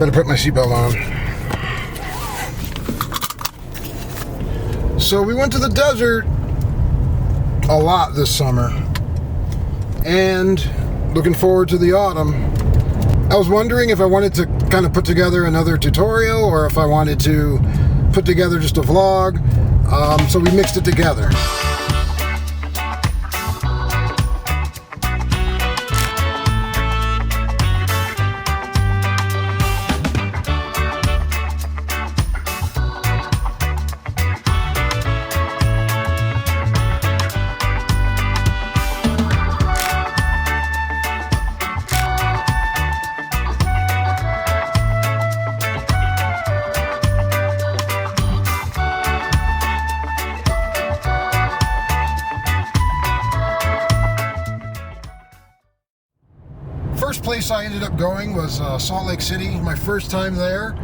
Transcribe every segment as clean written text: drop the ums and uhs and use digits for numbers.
Better put my seatbelt on. So we went to the desert a lot this summer, and looking forward to the autumn. I was wondering if I wanted to kind of put together another tutorial or if I wanted to put together just a vlog. So we mixed it together. First place I ended up going was Salt Lake City. My first time there.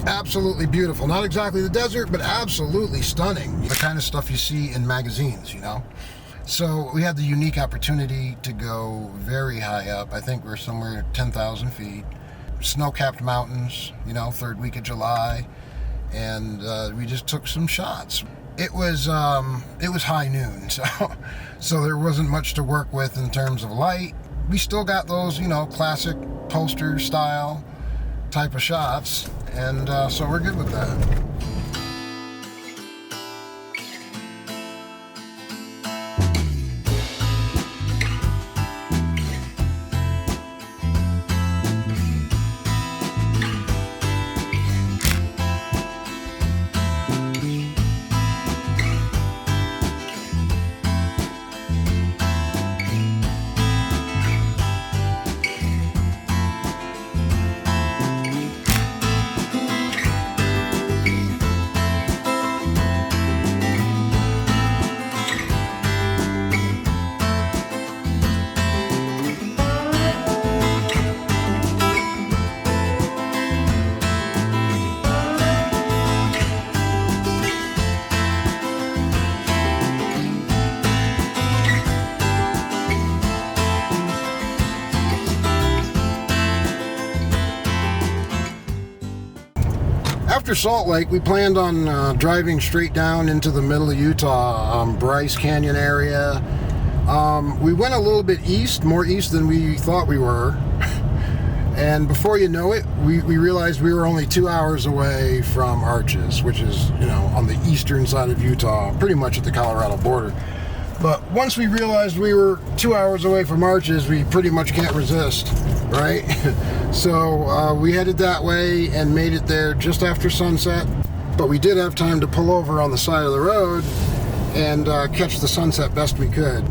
Absolutely beautiful. Not exactly the desert, but absolutely stunning. The kind of stuff you see in magazines, you know. So we had the unique opportunity to go very high up. I think we're somewhere 10,000 feet. Snow-capped mountains, you know, third week of July. And we just took some shots. It was high noon, so there wasn't much to work with in terms of light. We still got those, you know, classic poster style type of shots, and so we're good with that. After Salt Lake, we planned on driving straight down into the middle of Utah, Bryce Canyon area. We went a little bit east, more east than we thought we were. And before you know it, we realized we were only 2 hours away from Arches, which is, you know, on the eastern side of Utah, pretty much at the Colorado border. But once we realized we were 2 hours away from Arches, we pretty much can't resist, right? So we headed that way and made it there just after sunset. But we did have time to pull over on the side of the road and catch the sunset best we could.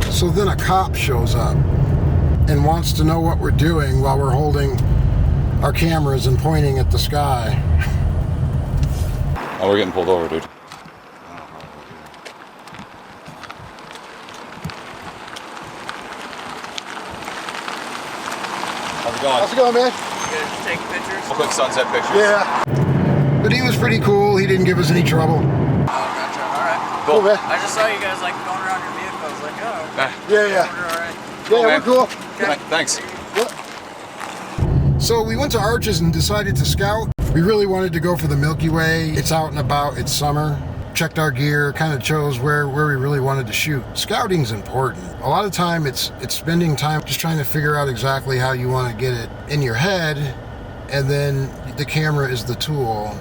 So then a cop shows up and wants to know what we're doing while we're holding our cameras and pointing at the sky. Oh, we're getting pulled over, dude. How's it going? How's it going, man? You guys just taking pictures? Quick sunset pictures. Yeah. But he was pretty cool. He didn't give us any trouble. Oh, gotcha. Alright. Cool, man. I just saw you guys like going around your vehicle. I was like, oh. Yeah. Alright. Yeah, we're man. cool. Okay. Thanks. Yep. So we went to Arches and decided to scout. We really wanted to go for the Milky Way. It's out and about. It's summer. Checked our gear, kind of chose where we really wanted to shoot. Scouting's important. A lot of time it's spending time just trying to figure out exactly how you want to get it in your head, and then the camera is the tool.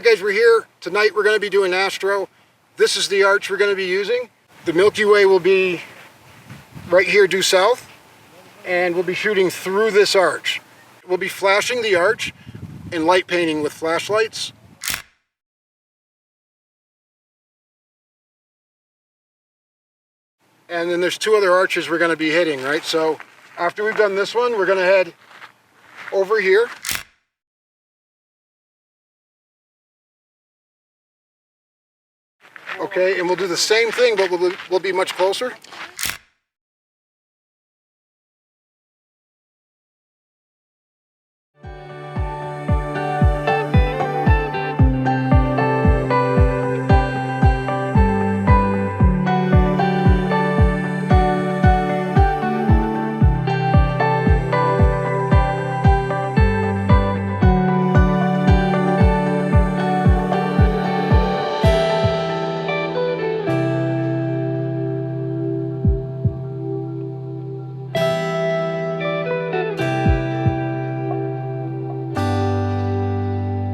Alright guys, we're here. Tonight we're going to be doing astro. This is the arch we're going to be using. The Milky Way will be right here due south, and we'll be shooting through this arch. We'll be flashing the arch and light painting with flashlights. And then there's two other arches we're going to be hitting, right? So after we've done this one, we're going to head over here. Okay, and we'll do the same thing, but we'll be much closer.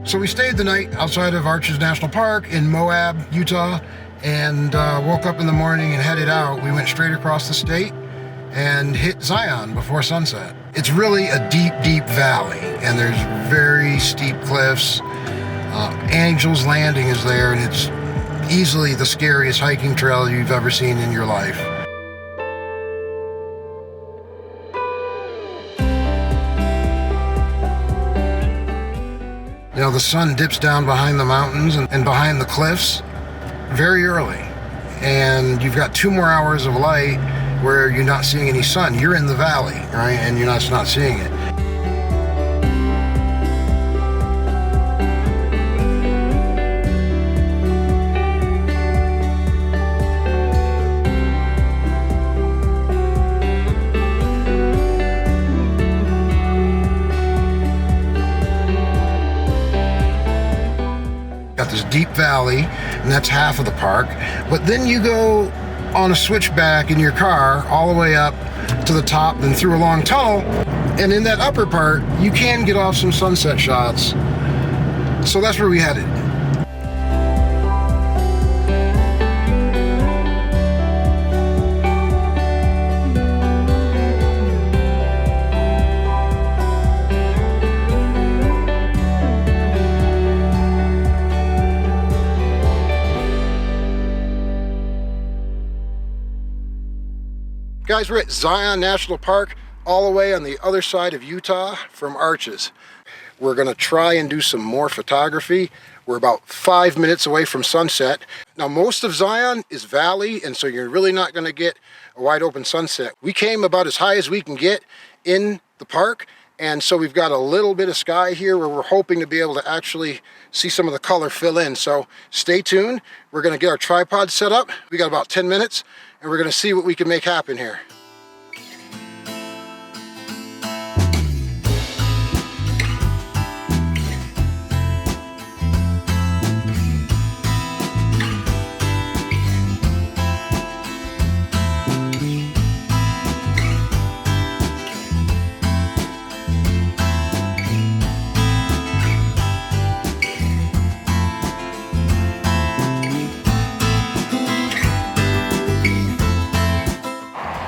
So we stayed the night outside of Arches National Park in Moab, Utah, and woke up in the morning and headed out. We went straight across the state and hit Zion before sunset. It's really a deep, deep valley, and there's very steep cliffs. Angel's Landing is there, and it's easily the scariest hiking trail you've ever seen in your life. You know, the sun dips down behind the mountains and behind the cliffs very early. And you've got 2 more hours of light where you're not seeing any sun. You're in the valley, right? And you're not seeing it. Got this deep valley, and that's half of the park. But then you go on a switchback in your car all the way up to the top and through a long tunnel, and in that upper part you can get off some sunset shots. So that's where we headed. Guys, we're at Zion National Park, all the way on the other side of Utah from Arches. We're going to try and do some more photography. We're about 5 minutes away from sunset. Now, most of Zion is valley, and so you're really not going to get a wide open sunset. We came about as high as we can get in the park, and so we've got a little bit of sky here where we're hoping to be able to actually see some of the color fill in. So stay tuned. We're going to get our tripod set up. We got about 10 minutes. And we're going to see what we can make happen here.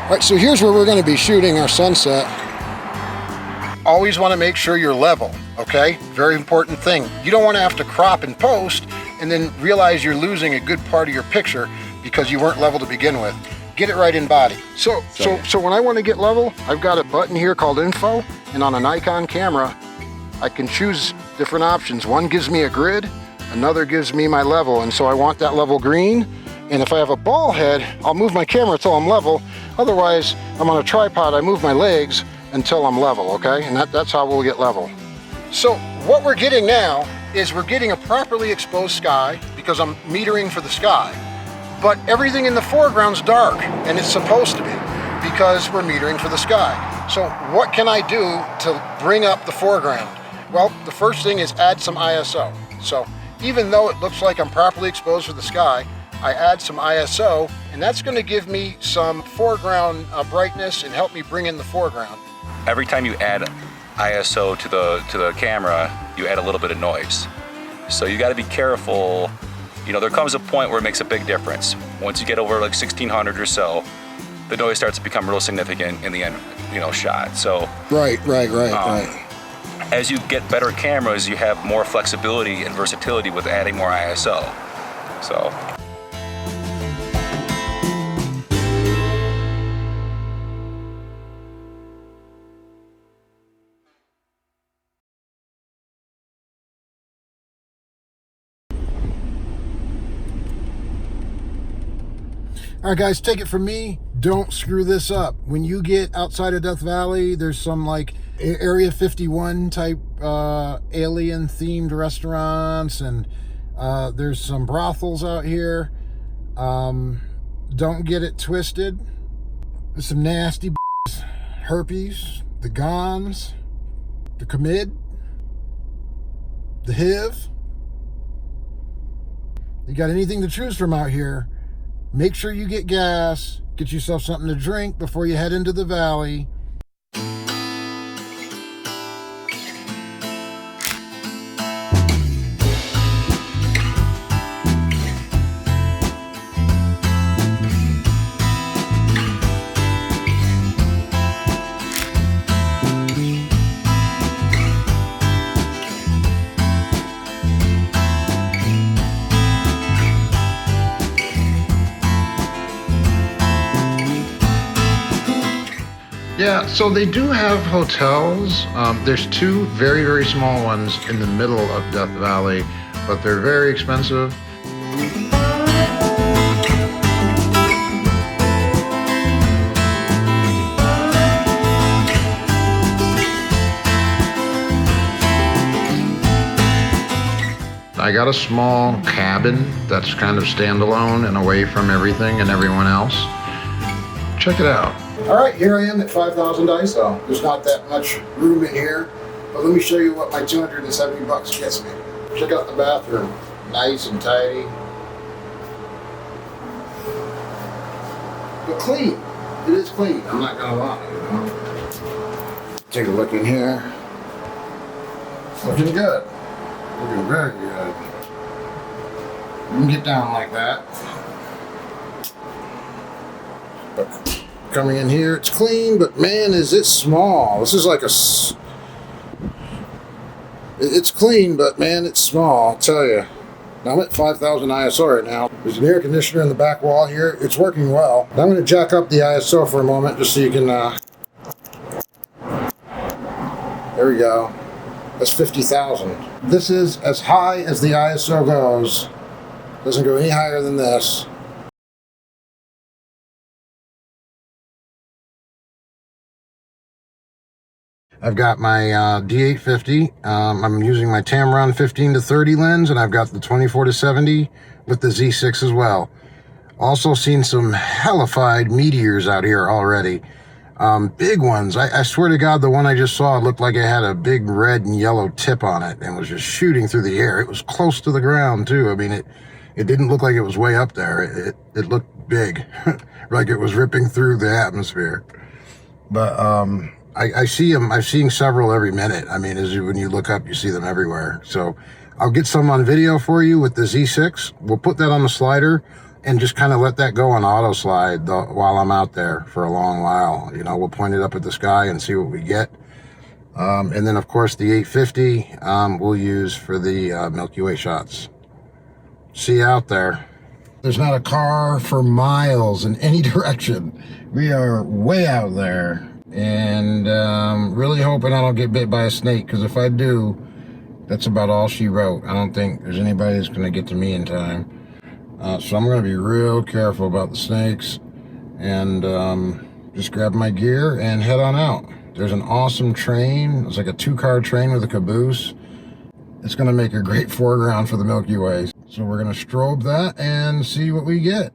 All right, so here's where we're going to be shooting our sunset. Always want to make sure you're level, okay? Very important thing. You don't want to have to crop and post and then realize you're losing a good part of your picture because you weren't level to begin with. Get it right in body. So when I want to get level, I've got a button here called Info, and on a Nikon camera, I can choose different options. One gives me a grid, another gives me my level, and so I want that level green. And if I have a ball head, I'll move my camera until I'm level. Otherwise, I'm on a tripod, I move my legs until I'm level, okay? And that's how we'll get level. So what we're getting now is we're getting a properly exposed sky because I'm metering for the sky. But everything in the foreground's dark, and it's supposed to be because we're metering for the sky. So what can I do to bring up the foreground? Well, the first thing is add some ISO. So even though it looks like I'm properly exposed for the sky, I add some ISO, and that's going to give me some foreground brightness and help me bring in the foreground. Every time you add ISO to the camera, you add a little bit of noise. So you got to be careful. You know, there comes a point where it makes a big difference. Once you get over like 1600 or so, the noise starts to become real significant in the end, you know, shot. So Right. as you get better cameras, you have more flexibility and versatility with adding more ISO. So. All right, guys, take it from me. Don't screw this up. When you get outside of Death Valley, there's some like Area 51 type alien themed restaurants, and there's some brothels out here. Don't get it twisted. There's some nasty herpes, the gons, the chlamyd, the HIV. You got anything to choose from out here? Make sure you get gas, get yourself something to drink before you head into the valley. Yeah, so they do have hotels. There's two very, very small ones in the middle of Death Valley, but they're very expensive. I got a small cabin that's kind of standalone and away from everything and everyone else. Check it out. All right, here I am at 5,000 ISO. There's not that much room in here, but let me show you what my 270 bucks gets me. Check out the bathroom, nice and tidy, but clean. It is clean. I'm not gonna lie. You know? Take a look in here. Looking good. Looking very good. You can get down like that. But coming in here, it's clean, but man, is it small. This is like it's clean, but man, it's small, I'll tell you. Now I'm at 5,000 ISO right now. There's an air conditioner in the back wall here. It's working well. Now I'm going to jack up the ISO for a moment just so you can, there we go. That's 50,000. This is as high as the ISO goes. Doesn't go any higher than this. I've got my D850. I'm using my Tamron 15-30 lens, and I've got the 24-70 with the Z6 as well. Also seen some hellified meteors out here already. Big ones. I swear to God, the one I just saw looked like it had a big red and yellow tip on it and was just shooting through the air. It was close to the ground too. I mean, it didn't look like it was way up there. It looked big, like it was ripping through the atmosphere. But I see them. I've seen several every minute. I mean, when you look up, you see them everywhere. So I'll get some on video for you with the Z6. We'll put that on the slider and just kind of let that go on auto slide while I'm out there for a long while. You know, we'll point it up at the sky and see what we get. And then, of course, the 850 we'll use for the Milky Way shots. See you out there. There's not a car for miles in any direction. We are way out there. And really hoping I don't get bit by a snake, because if I do, that's about all she wrote. I don't think there's anybody that's going to get to me in time. So I'm going to be real careful about the snakes, and just grab my gear and head on out. There's an awesome train. It's like a 2-car train with a caboose. It's going to make a great foreground for the Milky Way. So we're going to strobe that and see what we get.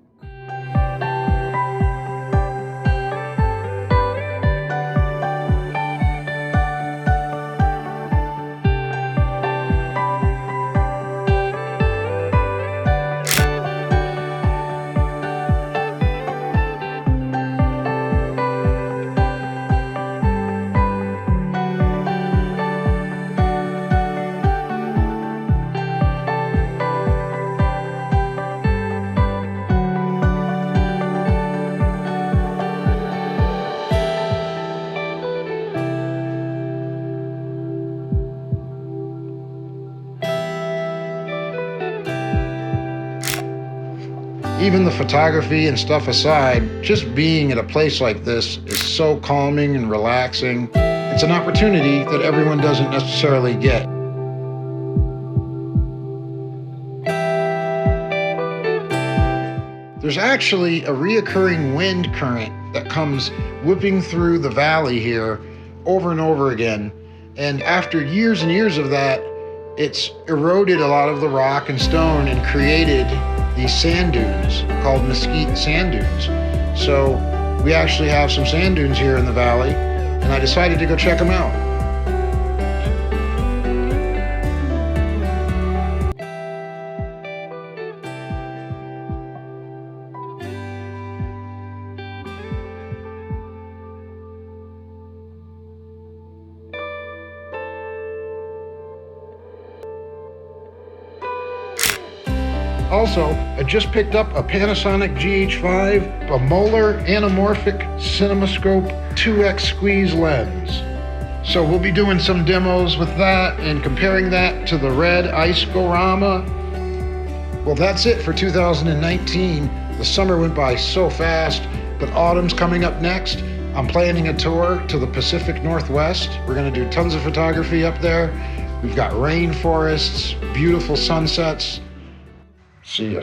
Even the photography and stuff aside, just being at a place like this is so calming and relaxing. It's an opportunity that everyone doesn't necessarily get. There's actually a reoccurring wind current that comes whipping through the valley here over and over again. And after years and years of that, it's eroded a lot of the rock and stone and created these sand dunes called mesquite sand dunes. So we actually have some sand dunes here in the valley, and I decided to go check them out. Also, I just picked up a Panasonic GH5, a molar anamorphic cinemascope 2x squeeze lens. So we'll be doing some demos with that and comparing that to the red Ice-Gorama. Well, that's it for 2019. The summer went by so fast, but autumn's coming up next. I'm planning a tour to the Pacific Northwest. We're gonna do tons of photography up there. We've got rainforests, beautiful sunsets. See ya.